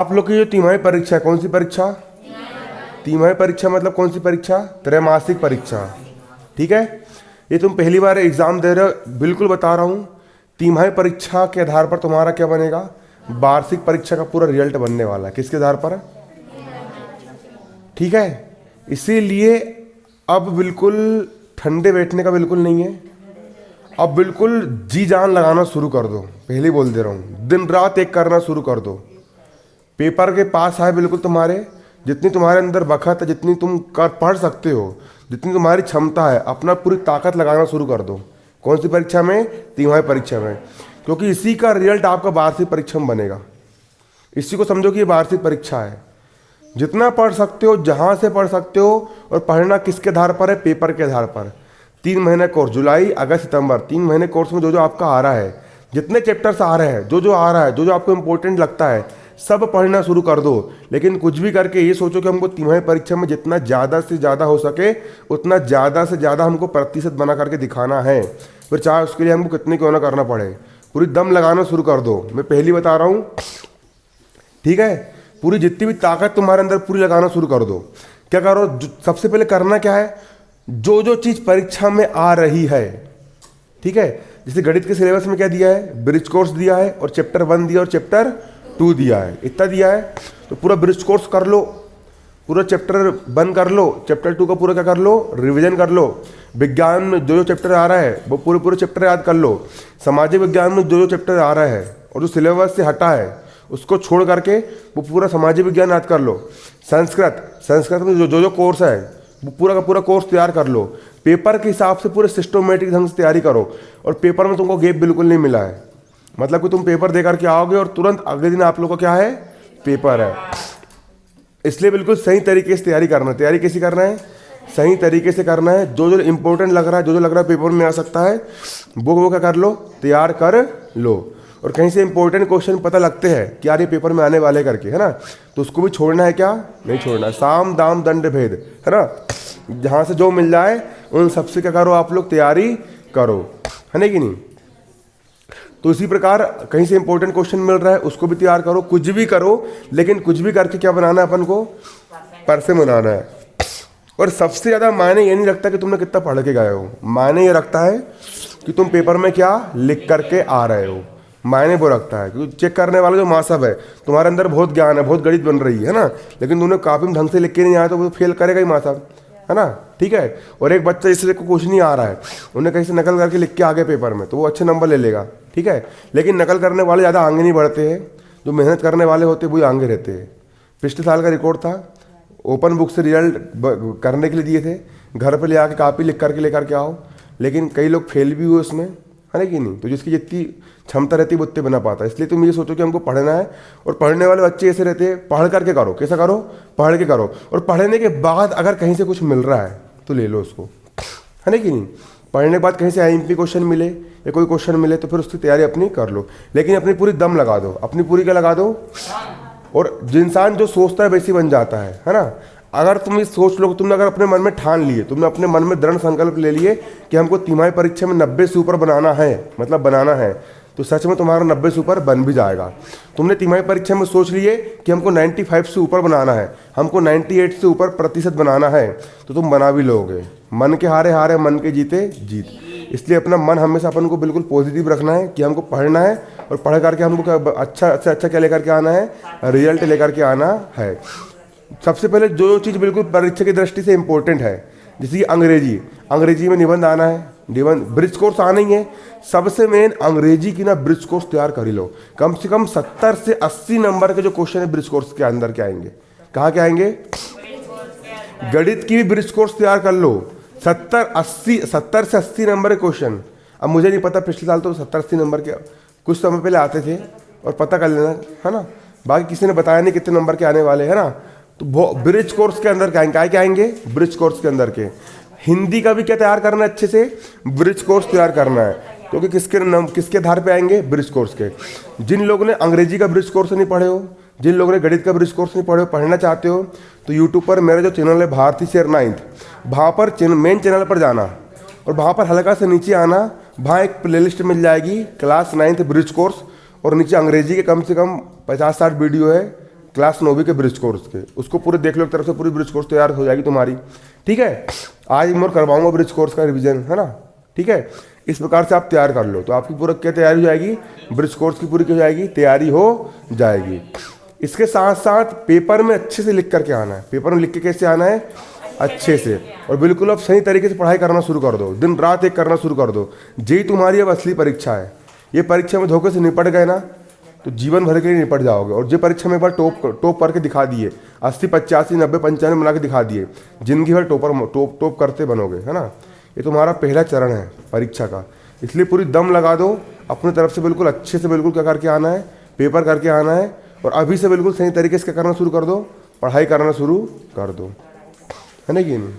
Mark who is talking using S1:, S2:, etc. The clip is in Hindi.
S1: आप लोग की जो तिमाही परीक्षा है, कौन सी परीक्षा? तिमाही परीक्षा मतलब कौन सी परीक्षा? त्रैमासिक परीक्षा। ठीक है, ये तुम पहली बार एग्जाम दे रहे हो, बिल्कुल बता रहा हूँ। तिमाही परीक्षा के आधार पर तुम्हारा क्या बनेगा? वार्षिक परीक्षा का पूरा रिजल्ट बनने वाला है। किसके आधार पर? ठीक है, इसीलिए अब बिल्कुल ठंडे बैठने का बिल्कुल नहीं है। अब बिल्कुल जी जान लगाना शुरू कर दो। पहले ही बोल दे रहा हूँ, दिन रात एक करना शुरू कर दो। पेपर के पास है बिल्कुल तुम्हारे, जितनी तुम्हारे अंदर बखत है, जितनी तुम कर पढ़ सकते हो, जितनी तुम्हारी क्षमता है, अपना पूरी ताकत लगाना शुरू कर दो। कौन सी परीक्षा में? तिमाही परीक्षा में। क्योंकि इसी का रिजल्ट आपका वार्षिक परीक्षा में बनेगा। इसी को समझो कि ये वार्षिक परीक्षा है। जितना पढ़ सकते हो, जहाँ से पढ़ सकते हो, और पढ़ना किसके आधार पर है? पेपर के आधार पर। 3 महीने कोर्स, जुलाई अगस्त सितंबर, 3 महीने कोर्स में जो जो आपका आ रहा है, जितने चैप्टर्स आ रहे हैं, जो जो आ रहा है, जो जो आपको इंपॉर्टेंट लगता है, सब पढ़ना शुरू कर दो। लेकिन कुछ भी करके ये सोचो कि हमको तिमाही परीक्षा में जितना ज़्यादा से ज़्यादा हो सके उतना ज़्यादा से ज़्यादा हमको प्रतिशत बना करके दिखाना है। फिर चाहे उसके लिए हमको कितने क्यों ना करना पड़े, पूरी दम लगाना शुरू कर दो। मैं पहली बता रहा हूँ, ठीक है? पूरी जितनी भी ताकत तुम्हारे अंदर पूरी लगाना शुरू कर दो। क्या करो? सबसे पहले करना क्या है? जो जो चीज़ परीक्षा में आ रही है, ठीक है? जैसे गणित के सिलेबस में क्या दिया है? ब्रिज कोर्स दिया है, और चैप्टर 1 दिया और चैप्टर 2 दिया है। इतना दिया है तो पूरा ब्रिज कोर्स कर लो, पूरा चैप्टर 1 कर लो, चैप्टर 2 का पूरा क्या कर लो? रिवीजन कर लो। विज्ञान में जो जो चैप्टर आ रहा है वो पूरे पूरे चैप्टर याद कर लो। सामाजिक विज्ञान में जो जो चैप्टर आ रहा है और जो सिलेबस से हटा है उसको छोड़ करके वो पूरा सामाजिक विज्ञान याद कर लो। संस्कृत में जो जो कोर्स है वो पूरा का पूरा कोर्स तैयार कर लो। पेपर के हिसाब से पूरे सिस्टमेटिक ढंग से तैयारी करो। और पेपर में तुमको गैप बिल्कुल नहीं मिला है, मतलब कि तुम पेपर दे करके आओगे और तुरंत अगले दिन आप लोग का क्या है? पेपर है। इसलिए बिल्कुल सही तरीके से तैयारी करना है। तैयारी कैसी करना है? सही तरीके से करना है। जो जो इंपॉर्टेंट लग रहा है, जो जो लग रहा है पेपर में आ सकता है, वो क्या कर लो? तैयार कर लो। और कहीं से इंपॉर्टेंट क्वेश्चन पता लगते हैं कि यार ये पेपर में आने वाले करके, है ना, तो उसको भी छोड़ना है क्या? नहीं छोड़ना है। साम दाम दंड भेद, है ना, जहाँ से जो मिल जाए उन सबसे क्या करो? आप लोग तैयारी करो, है ना कि नहीं? तो इसी प्रकार कहीं से इंपॉर्टेंट क्वेश्चन मिल रहा है उसको भी तैयार करो। कुछ भी करो, लेकिन कुछ भी करके क्या बनाना है अपन को? परफेक्ट बनाना है। और सबसे ज़्यादा मायने ये नहीं रखता कि तुमने कितना पढ़ के गए हो, मायने ये रखता है कि तुम पेपर में क्या लिख करके आ रहे हो। मायने वो रखता है, क्योंकि चेक करने वाला जो मासब है, तुम्हारे अंदर बहुत ज्ञान है, बहुत गणित बन रही है ना, लेकिन तुमने काफ़ी ढंग से लिख के नहीं आया तो वो फेल करेगा ही मासब, है ना? ठीक है। और एक बच्चा इसलिए को कुछ नहीं आ रहा है, उन्हें कहीं से नकल करके लिख के आ गए पेपर में, तो वो अच्छे नंबर ले लेगा, ठीक है। लेकिन नकल करने वाले ज़्यादा आगे नहीं बढ़ते हैं, जो मेहनत करने वाले होते हैं वही आगे रहते हैं। पिछले साल का रिकॉर्ड था, ओपन बुक से रिजल्ट करने के लिए दिए थे, घर पर ले आके कापी लिख करके लेकर के आओ, लेकिन कई लोग फेल भी हुए उसमें, है ना कि नहीं? तो जिसकी जितनी क्षमता रहती है वो उतने बना पाता है। इसलिए तुम ये सोचो कि हमको पढ़ना है, और पढ़ने वाले बच्चे ऐसे रहते हैं, पढ़ करके करो। कैसा करो? पढ़ के करो। और पढ़ने के बाद अगर कहीं से कुछ मिल रहा है तो ले लो उसको, है ना कि नहीं? पढ़ने के बाद कहीं से आईएमपी क्वेश्चन मिले या कोई क्वेश्चन मिले तो फिर उसकी तैयारी अपनी कर लो, लेकिन अपनी पूरी दम लगा दो, अपनी पूरी क्या लगा दो। और इंसान जो सोचता है वैसे बन जाता है ना। अगर तुम ये सोच लो, तुमने अगर अपने मन में ठान लिए, तुमने अपने मन में दृढ़ संकल्प ले लिए कि हमको तिमाही परीक्षा में 90 से ऊपर बनाना है, मतलब बनाना है, तो सच में तुम्हारा 90 से ऊपर बन भी जाएगा। तुमने तिमाही परीक्षा में सोच लिए कि हमको 95 से ऊपर बनाना है, हमको 98 से ऊपर प्रतिशत बनाना है, तो तुम बना भी लोगे। मन के हारे हारे, मन के जीते जीत। इसलिए अपना मन हमेशा अपन को बिल्कुल पॉजिटिव रखना है कि हमको पढ़ना है, और पढ़ करके हमको अच्छा से अच्छा क्या लेकर के आना है? रिजल्ट लेकर के आना है। सबसे पहले जो चीज़ बिल्कुल परीक्षा की दृष्टि से इंपॉर्टेंट है, जैसे कि अंग्रेजी में निबंध आना है, निबंध ब्रिज कोर्स आना ही है। सबसे मेन अंग्रेजी की ना ब्रिज कोर्स तैयार कर ही लो। कम से कम 70 से 80 नंबर के जो क्वेश्चन है ब्रिज कोर्स के अंदर के आएंगे। कहाँ के आएंगे? गणित की भी ब्रिज कोर्स तैयार कर लो। 70 से 80 नंबर के क्वेश्चन। अब मुझे नहीं पता, पिछले साल तो 70-80 नंबर के कुछ समय पहले आते थे, और पता कर लेना, है ना। बाकी किसी ने बताया नहीं कितने नंबर के आने वाले, है ना। तो वो ब्रिज कोर्स के अंदर क्या आएंगे? ब्रिज कोर्स के अंदर के। हिंदी का भी क्या तैयार करना है? अच्छे से ब्रिज कोर्स तैयार करना है, क्योंकि किसके आधार पे आएंगे? ब्रिज कोर्स के। जिन लोगों ने अंग्रेजी का ब्रिज कोर्स नहीं पढ़े हो, जिन लोगों ने गणित का ब्रिज कोर्स नहीं पढ़े हो, पढ़ना चाहते हो, तो यूट्यूब पर मेरा जो चैनल है भारती शेर 9th, वहाँ पर मेन चैनल पर जाना, और वहाँ पर हल्का से नीचे आना, वहाँ एक प्लेलिस्ट मिल जाएगी क्लास 9th ब्रिज कोर्स, और नीचे अंग्रेजी के कम से कम 50-60 वीडियो है, क्लास 9वीं के ब्रिज कोर्स के, उसको पूरे देख लो, एक तरफ से पूरी ब्रिज कोर्स तैयार हो जाएगी तुम्हारी। ठीक है, आज मैं करवाऊंगा ब्रिज कोर्स का रिवीजन, है ना। ठीक है, इस प्रकार से आप तैयार कर लो तो आपकी पूरा क्या तैयारी हो जाएगी, ब्रिज कोर्स की पूरी क्या हो जाएगी, तैयारी हो जाएगी। इसके साथ साथ पेपर में अच्छे से लिख करके आना है। पेपर में लिख के कैसे आना है, अच्छे से, और बिल्कुल अब सही तरीके से पढ़ाई करना शुरू कर दो, दिन रात एक करना शुरू कर दो। जेई तुम्हारी अब असली परीक्षा है। ये परीक्षा में धोखे से निपट गए ना तो जीवन भर के लिए निपट जाओगे। और जो परीक्षा में एक बार टॉप करके दिखा दिए, 80 85 90 95 बना के दिखा दिए, जिंदगी भर टॉप करते बनोगे, है ना। ये तुम्हारा पहला चरण है परीक्षा का, इसलिए पूरी दम लगा दो अपनी तरफ से, बिल्कुल अच्छे से बिल्कुल क्या करके आना है, पेपर करके आना है। और अभी से बिल्कुल सही तरीके से क्या करना शुरू कर दो, पढ़ाई करना शुरू कर दो, है ना कि नहीं।